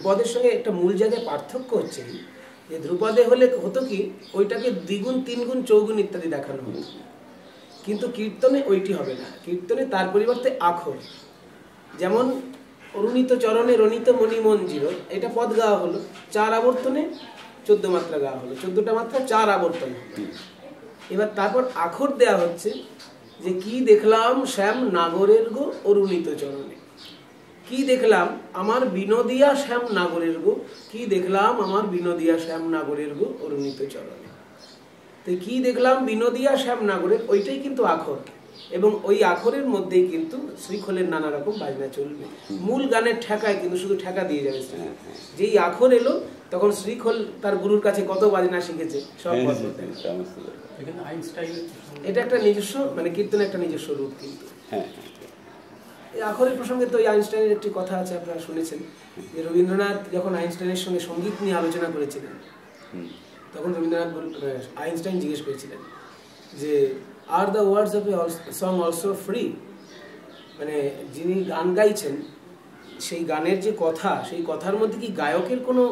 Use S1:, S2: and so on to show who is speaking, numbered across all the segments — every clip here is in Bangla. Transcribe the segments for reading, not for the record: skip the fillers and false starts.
S1: ধ্রুপদের সঙ্গে একটা মূল জায়গায় পার্থক্য হচ্ছে যে ধ্রুপদে হলে হতো কি ওইটাকে দ্বিগুণ তিনগুণ চৌগুণ ইত্যাদি দেখানো হতো, কিন্তু কীর্তনে ওইটি হবে না। কীর্তনে তার পরিবর্তে আখর, যেমন অরুণিত চরণে রণিত মণি মঞ্জির, এটা পদ গাওয়া হলো 4 আবর্তনে 14 মাত্রা গাওয়া হলো, 14টা মাত্রা 4 আবর্তন। এবার তারপর আখর দেয়া হচ্ছে যে কি দেখলাম শ্যাম নাগরের গো অরুণিত চরণে, কি দেখলাম আমার বিনোদিয়া শ্যাম নাগরের গো, কি দেখলাম আমার বিনোদিয়া শ্যাম নাগরের গো অরুণিত চরণে। তো কি দেখলাম বিনোদিয়া শ্যাম নাগরের, ওইটাই কিন্তু আখর, এবং ওই আখরের মধ্যেই কিন্তু শ্রীখোলের নানা রকম বাজনা চলবে। মূল গানের ঠেকায় কিন্তু শুধু ঠেকা দিয়ে যাবে। যেই আখর এলো তখন শ্রীখোল তার গুরুর কাছে কত বাজনা শিখেছে সব। এটা একটা নিজস্ব, মানে কীর্তনের একটা নিজস্ব রূপ। কিন্তু এই আখরের প্রসঙ্গে তো আইনস্টাইনের একটি কথা আছে, আপনারা শুনেছেন যে রবীন্দ্রনাথ যখন আইনস্টাইনের সঙ্গে সঙ্গীত নিয়ে আলোচনা করেছিলেন, তখন রবীন্দ্রনাথ আইনস্টাইন জিজ্ঞেস করেছিলেন যে are the words of a song also free, মানে যিনি গান গাইছেন সেই গানের যে কথা, সেই কথার মধ্যে কি গায়কের কোনো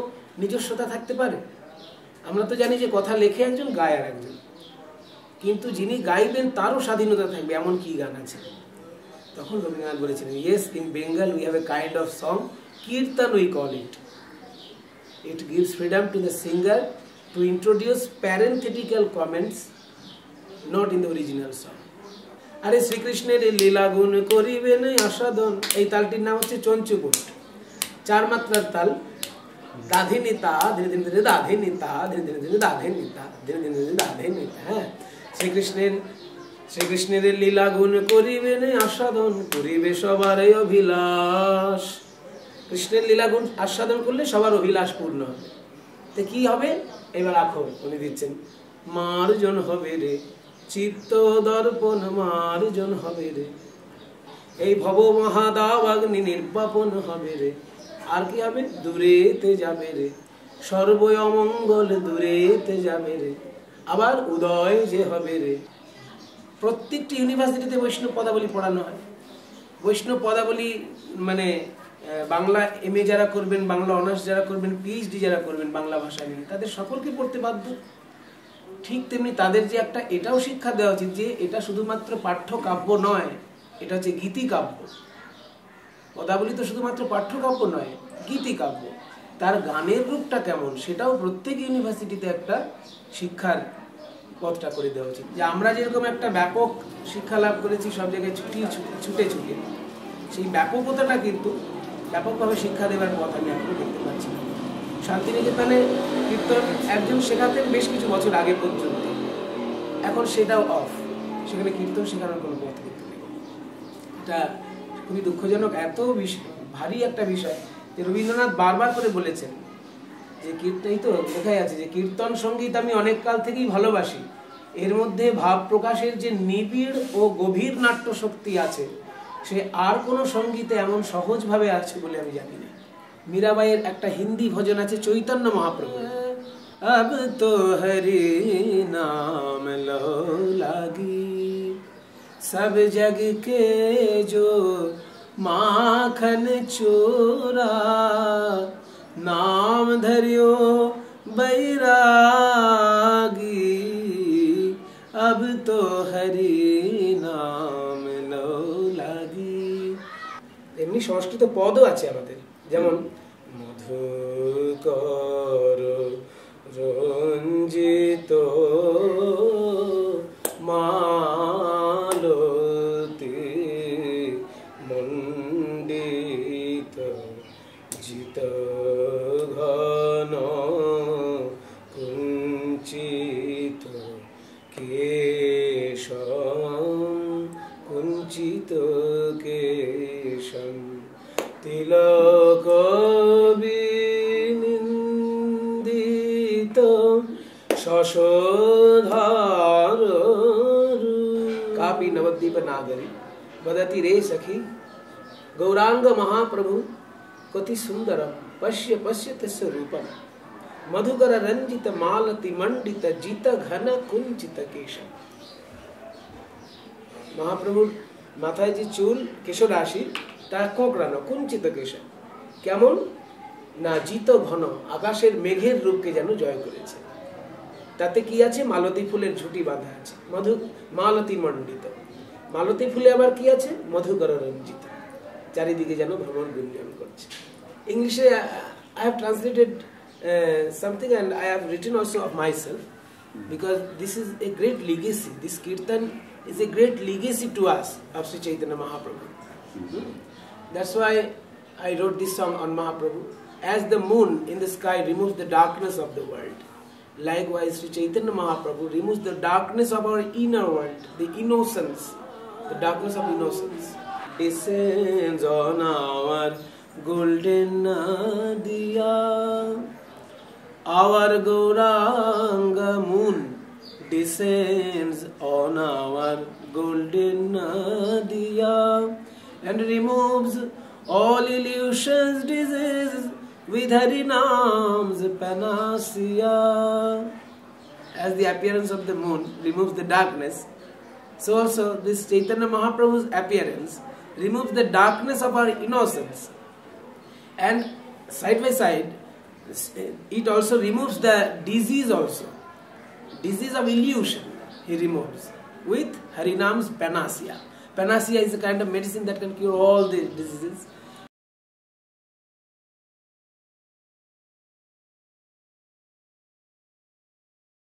S1: নিজস্বতা থাকতে পারে? আমরা তো জানি যে কথা লেখে একজন, গায় আর একজন, কিন্তু যিনি গাইবেন তারও স্বাধীনতা থাকবে, এমন কি গান আছে? তখন রবীন্দ্রনাথ বলেছিলেন, yes, in Bengal we have a kind of song, kirtan we call it. It gives freedom to the singer to introduce parenthetical comments not in the original song. আরে শ্রীকৃষ্ণের লীলা গুণ করিবেন আস্বাদন, এই তালটির নাম হচ্ছে চঞ্চুপুট, 4 মাত্রার তাল। দাধে নিতা ধীরে ধীরে ধীরে, দাধে নিতা ধীরে ধীরে ধীরে, দাধে নিতা ধীরে ধীরে ধীরে, দাধে নিতা। হ্যাঁ, শ্রীকৃষ্ণের লীলা গুণ করিবেন আস্বাদন, করিবে সবার অভিলাষ। কৃষ্ণের লীলা গুণ আস্বাদন করলে সবার অভিলাষ পূর্ণ হবে। তো কি হবে? এবার আখর উনি দিচ্ছেন, মার্জন হবে রে চিত্ত দর্পণ, মার্জন হবে রে, এই ভব মহাদাব অগ্নি নির্বাপন হবে রে। আর কি হবে? দূরেতে যাবে রে, সর্ব অমঙ্গল দূরেতে যাবে রে, আবার উদয় যে হবে রে। প্রত্যেকটি ইউনিভার্সিটিতে বৈষ্ণব পদাবলী পড়ানো হয়। বৈষ্ণব পদাবলী মানে বাংলা MA যারা করবেন, বাংলা অনার্স যারা করবেন, PhD যারা করবেন বাংলা ভাষা নিয়ে, তাদের সকলকে পড়তে বাধ্য। ঠিক তেমনি তাদের যে একটা এটাও শিক্ষা দেওয়া উচিত যে এটা শুধুমাত্র পাঠ্য কাব্য নয়, এটা হচ্ছে গীতি কাব্য। পদাবলী তো শুধুমাত্র পাঠ্য কাব্য নয়, গীতি কাব্য। তার গানের রূপটা কেমন সেটাও প্রত্যেক ইউনিভার্সিটিতে একটা শিক্ষার পথটা করে দেওয়া উচিত। যে আমরা যেরকম একটা ব্যাপক শিক্ষা লাভ করেছি সব জায়গায় ছুটে ছুটে, সেই ব্যাপকতাটা কিন্তু ব্যাপকভাবে শিক্ষা দেওয়ার পথ আমি এখনো দেখতে পাচ্ছি না। শান্তিনিকেতনে কীর্তন একজন শেখাতেন বেশ কিছু বছর আগে পর্যন্ত, এখন সেটাও অফ, সেখানে কীর্তন শেখানোর কোনো পথ কিন্তু নেই। এটা খুবই দুঃখজনক। এত ভারী একটা বিষয় যে রবীন্দ্রনাথ বারবার করে বলেছেন যে কীর্তন, তো লেখাই আছে যে কীর্তন সঙ্গীত আমি অনেক কাল থেকেই ভালোবাসি, এর মধ্যে ভাব প্রকাশের যে নিবিড় ও গভীর নাট্য শক্তি আছে সে আর কোনো সঙ্গীতে এমন সহজভাবে আছে বলে আমি জানি না। মীরাবাইয়ের একটা হিন্দি ভজন আছে চৈতন্য মহাপ্রভু, अब तो हरि नाम लो लागी सब जग के जो माखन चोरा नाम धरियो बैरागी अब तो हरि नाम लो लागी। এমনি সংস্কৃত পদও আছে আমাদের, যেমন মধুকর রঞ্জিত মালতি মণ্ডিত জিত ঘন কুঞ্চিত কেশম কুঞ্চিত কেশম তিলক शशोधर कापी नवद्वीप नागरी वदति रे सखी गौरांग महाप्रभु कति सुंदर पश्य पश्य तस्य रूपम मधुकर रंजित मालति मंडित जित घन कुंचित केशम। महाप्रभुर माथाय जे चूल केशराशि तार कोकड़ानो कुंचित केशम, केमन না জিত ঘন আকাশের মেঘের রূপকে যেন জয় করেছে। তাতে কি আছে? মালতী ফুলের ঝুঁটি বাঁধা আছে, মালতী মণ্ডিত। মালতী ফুলে আবার কি আছে? মধুকর রঞ্জিত, চারিদিকে যেন ভ্রমণ গুঞ্জন করছে। ইংলিশে I have translated something, and I have written also of myself, because this is a great legacy. This kirtan is a great legacy to us of Sri Chaitanya Mahaprabhu. That's why I wrote this song on Mahaprabhu. As the moon in the sky removes the darkness of the world, likewise Sri Chaitanya Mahaprabhu removes the darkness of our inner world, the innocence, the darkness of innocence. Descends on our golden Nadiya, our Gauranga moon descends on our golden Nadiya and removes all illusions, diseases with Harinam's panacea. As the appearance of the moon removes the darkness, so also this Chaitanya Mahaprabhu's appearance removes the darkness of our innocence, and side by side it also removes the disease also. Disease of illusion he removes with Harinam's panacea. Panacea is a kind of medicine that can cure all the diseases.